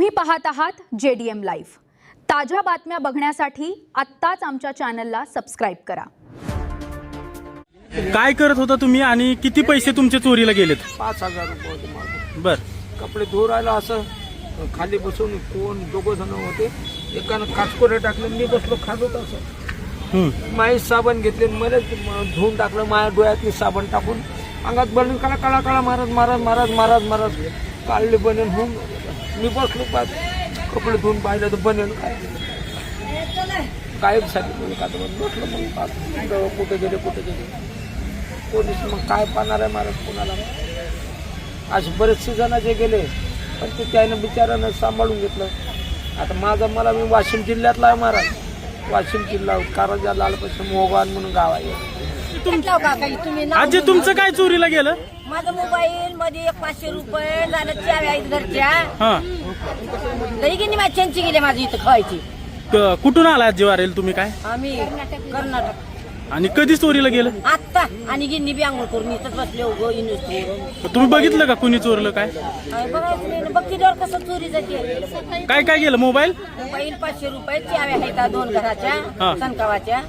तुम्ही पाहत आहात JDM लाईव्ह। ताज्या बातम्या बघण्यासाठी आत्ताच आमच्या चॅनलला सबस्क्राइब करा। काय करत होता तुम्ही आणि किती पैसे तुमचे चोरीला गेलेत? 5,000 रुपये होते माझे। बर, कपडे धुवून राहिला असं खाली बसून कोण दोघं जण होते, एकानं काचकोरे टाकले, मी बसलो खाजत असं माई साबण घेतले, मला धुवून टाकलं, माझ्या डोळ्यातली साबण टाकून अंगात बनून काळा काळा काळा मारत मारत मारत मारत मारत काढले बनेन होऊन मी बसलो पाच कपडे धुवून पाहिलं तर बनेन गायब झाली का बसलो मग पाच कुठे गेले कोणीच मग काय पाहणार आहे महाराज कोणाला. असे बरेचसे जण जे गेले पण ते त्यानं बिचारानं सांभाळून घेतलं. आता मला मी वाशिम जिल्ह्यातला आहे महाराज, वाशिम जिल्हा कारंजा लालपश्चिम मोहगाव म्हणून गाव आहे. आजी तुमचं काय चोरीला गेलं? माझा मोबाईल मध्ये 500 रुपये झालं, चाव्या आहेत घरच्या. हा, तरी की माझी चंची गेली माझी इथं खायची. कुठून आला आजी वारेल तुम्ही? काय आम्ही कर्नाटक. आणि कधी चोरीला गेलं? आत्ता आणि गिन्नी बी आंघोळ करून इथंच बसले उगो युनिव्हर्सिटीवरून. तुम्ही बघितलं का कुणी चोरलं? काय बघायचं नाही, बघतीवर कसं चोरी जाते. काय काय गेलं? मोबाईल, मोबाईल 500 रुपये, चाव्या आहेत 2 घराच्या हा. सनकावाच्या.